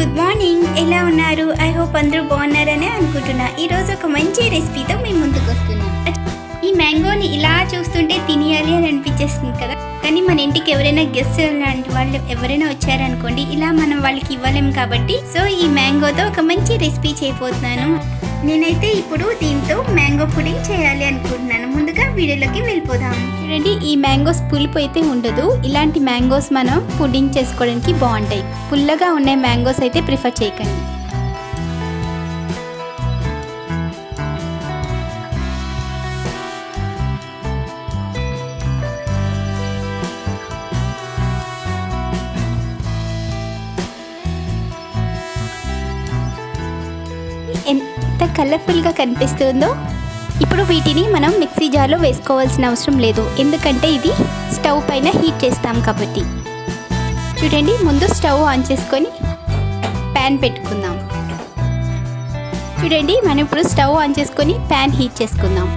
Good morning, ఎలా ఉన్నారు? I hope అందరూ బాగున్నారనే అనుకుంటున్నా. ఈరోజు ఒక మంచి రెసిపీతో మేము ముందుకు వస్తున్నాం. ఈ మ్యాంగోని ఇలా చూస్తుంటే తినేయాలి అని అనిపించేస్తుంది కదా. కానీ మన ఇంటికి ఎవరైనా గెస్ట్ లాంటి వాళ్ళు ఎవరైనా వచ్చారనుకోండి, ఇలా మనం వాళ్ళకి ఇవ్వలేము కాబట్టి సో ఈ మ్యాంగోతో ఒక మంచి రెసిపీ చేయబోతున్నాను. నేనైతే ఇప్పుడు దీంతో మ్యాంగో పుడింగ్ చేయాలి అనుకుంటున్నాను. ముందుగా వీడియోలోకి వెళ్ళిపోదాం. చూడండి, ఈ మ్యాంగోస్ పులుపు అయితే ఉండదు. ఇలాంటి మ్యాంగోస్ మనం పుడింగ్ చేసుకోవడానికి బాగుంటాయి. పుల్లగా ఉండే మ్యాంగోస్ అయితే ప్రిఫర్ చేయకండి. ఎంత కలర్ఫుల్గా కనిపిస్తుందో. ఇప్పుడు వీటిని మనం మిక్సీ జార్లో వేసుకోవాల్సిన అవసరం లేదు, ఎందుకంటే ఇది స్టవ్ పైన హీట్ చేస్తాం కాబట్టి. చూడండి, ముందు స్టవ్ ఆన్ చేసుకొని ప్యాన్ పెట్టుకుందాం. చూడండి, మనం ఇప్పుడు స్టవ్ ఆన్ చేసుకొని ప్యాన్ హీట్ చేసుకుందాం.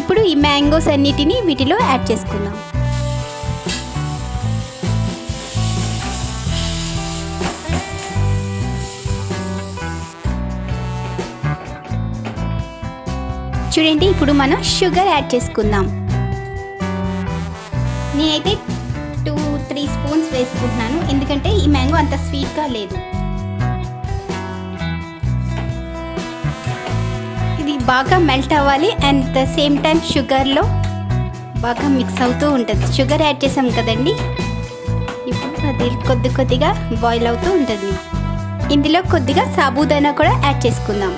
ఇప్పుడు ఈ మ్యాంగోస్ అన్నిటినీ వీటిలో యాడ్ చేసుకుందాం. చూడండి, ఇప్పుడు మనం షుగర్ యాడ్ చేసుకుందాం. నేనైతే 2-3 స్పూన్స్ వేసుకుంటున్నాను, ఎందుకంటే ఈ మ్యాంగో అంత స్వీట్గా లేదు. ఇది బాగా మెల్ట్ అవ్వాలి అండ్ ద సేమ్ టైం షుగర్లో బాగా మిక్స్ అవుతూ ఉంటుంది. షుగర్ యాడ్ చేసాం కదండి, ఇప్పుడు అది కొద్దిగా బాయిల్ అవుతూ ఉంటుంది. ఇందులో కొద్దిగా సాబుదానా కూడా యాడ్ చేసుకుందాం.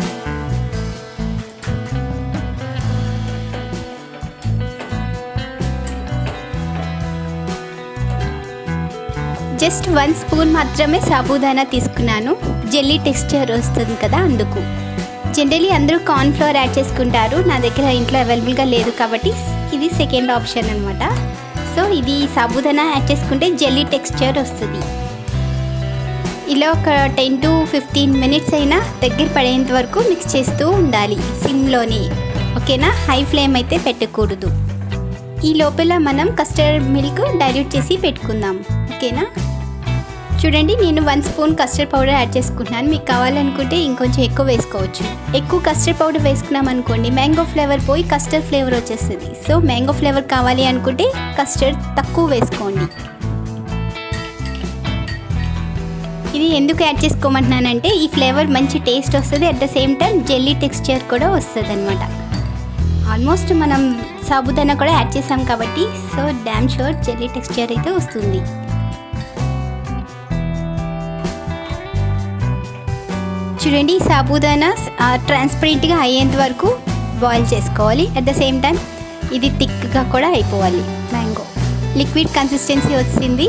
జస్ట్ 1 స్పూన్ మాత్రమే సాబుదానా తీసుకున్నాను, జెల్లీ టెక్స్చర్ వస్తుంది కదా అందుకు. జనరలీ అందరూ కార్న్ ఫ్లోర్ యాడ్ చేసుకుంటారు, నా దగ్గర ఇంట్లో అవైలబుల్గా లేదు కాబట్టి ఇది సెకండ్ ఆప్షన్ అనమాట. సో ఇది సాబుదానా యాడ్ చేసుకుంటే జెల్లీ టెక్స్చర్ వస్తుంది. ఇలా ఒక 10-15 మినిట్స్ అయినా దగ్గర పడేంత వరకు మిక్స్ చేస్తూ ఉండాలి సిమ్లోని, ఓకేనా? హై ఫ్లేమ్ అయితే పెట్టకూడదు. ఈ లోపల మనం కస్టర్డ్ మిల్క్ డైల్యూట్ చేసి పెట్టుకుందాం, ఓకేనా? చూడండి, నేను 1 స్పూన్ కస్టర్డ్ పౌడర్ యాడ్ చేసుకుంటున్నాను. మీకు కావాలనుకుంటే ఇంకొంచెం ఎక్కువ వేసుకోవచ్చు. ఎక్కువ కస్టర్డ్ పౌడర్ వేసుకున్నాం అనుకోండి, మ్యాంగో ఫ్లేవర్ పోయి కస్టర్డ్ ఫ్లేవర్ వచ్చేస్తుంది. సో మ్యాంగో ఫ్లేవర్ కావాలి అనుకుంటే కస్టర్డ్ తక్కువ వేసుకోండి. ఇది ఎందుకు యాడ్ చేసుకోమంటున్నానంటే ఈ ఫ్లేవర్ మంచి టేస్ట్ వస్తుంది, at the same time jelly texture కూడా వస్తుంది అనమాట. ఆల్మోస్ట్ మనం సాబుదానా కూడా యాడ్ చేసాం కాబట్టి so damn sure jelly texture అయితే వస్తుంది. చూడండి, సాబుదానా ట్రాన్స్పరెంట్గా అయ్యేంత వరకు బాయిల్ చేసుకోవాలి. అట్ ద సేమ్ టైం ఇది థిక్గా కూడా అయిపోవాలి. మ్యాంగో లిక్విడ్ కన్సిస్టెన్సీ వచ్చింది,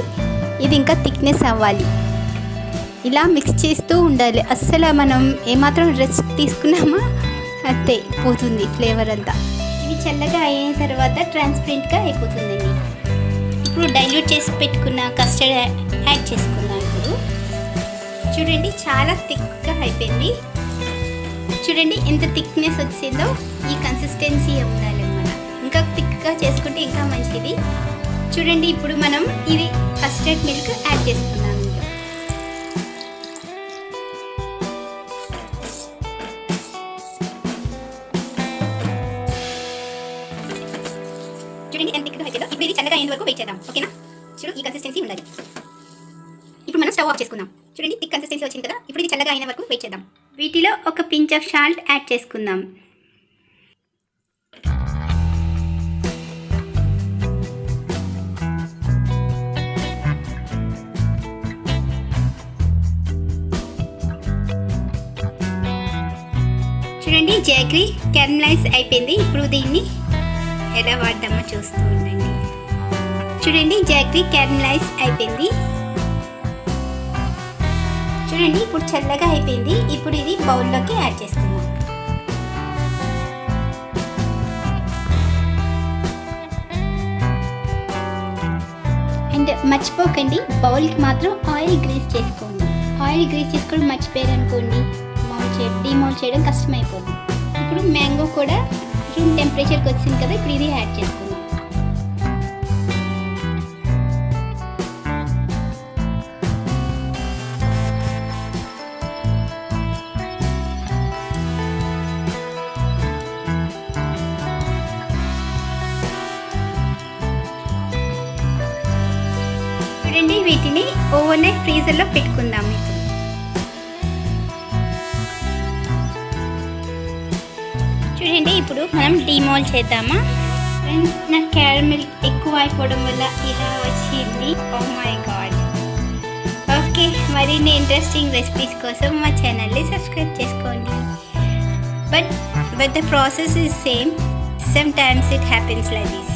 ఇది ఇంకా థిక్నెస్ అవ్వాలి. ఇలా మిక్స్ చేస్తూ ఉండాలి. అస్సలు మనం ఏమాత్రం రెస్ట్ తీసుకున్నామా అంతే పోతుంది ఫ్లేవర్ అంతా. ఇది చల్లగా అయిన తర్వాత ట్రాన్స్పరెంట్గా అయిపోతుందండి. ఇప్పుడు డైల్యూట్ చేసి పెట్టుకున్న కస్టర్డ్ యాడ్ చేసుకున్నాను. ఇప్పుడు చూడండి, చాలా థిక్గా అయిపోయింది. చూడండి ఎంత థిక్నెస్ వచ్చిందో. ఈ కన్సిస్టెన్సీ ఉండాలి అన్నమాట. ఇంకా థిక్గా చేసుకుంటే ఇంకా మంచిది. చూడండి, ఇప్పుడు మనం ఇది కస్టర్డ్ మిల్క్ యాడ్ చేసుకున్నాం. చూడండి ఎంత థిక్గా అయిపోయిందో. ఇప్పుడు ఇది చల్లగా అయిన వరకు వెయిట్ చేద్దాం, ఓకేనా? చూడు, ఈ కన్సిస్టెన్సీ ఉండాలి. ఇప్పుడు మనం స్టవ్ ఆఫ్ చేసుకుందాం. చూడండి, థిక్ కన్సిస్టెన్సీ వచ్చింది కదా. ఇప్పుడు ఇది చల్లగా అయిన వరకు వెయిట్ చేద్దాం. వీటిలో ఒక పించ్ ఆఫ్ సాల్ట్ యాడ్ చేసుకుందాం. చూడండి, జాగరీ క్యారమలైజ్ అయిపోయింది. ఇప్పుడు దీన్ని ఎలా వాడదామో చూస్తూ ఉండండి. చూడండి, జాగరీ క్యారమలైజ్ అయిపోయింది. చూడండి, ఇప్పుడు చల్లగా అయిపోయింది. ఇప్పుడు ఇది బౌల్లోకి యాడ్ చేసుకుందాం. అండ్ మర్చిపోకండి, బౌల్కి మాత్రం ఆయిల్ గ్రీస్ చేసుకోండి. ఆయిల్ గ్రీస్ చేసుకోవడం మర్చిపోయారు అనుకోండి, డీమౌల్డ్ చేయడం కష్టమైపోతుంది. ఇప్పుడు మ్యాంగో కూడా రూమ్ టెంపరేచర్కి వచ్చింది కదా, ఇప్పుడు ఇది యాడ్ చేసుకుందాం. చూడండి, వీటిని ఓవర్ నైట్ ఫ్రీజర్లో పెట్టుకుందాం. ఇప్పుడు చూడండి, ఇప్పుడు మనం డీమోల్ చేద్దామా. ఫ్రెండ్స్, నా క్యారమిల్ ఎక్కువ అయిపోవడం వల్ల ఇలా వచ్చింది. Oh my God. ఓకే, మరిన్ని ఇంట్రెస్టింగ్ రెసిపీస్ కోసం మా ఛానల్ని సబ్స్క్రైబ్ చేసుకోండి. But the process is same. Sometimes it happens like this.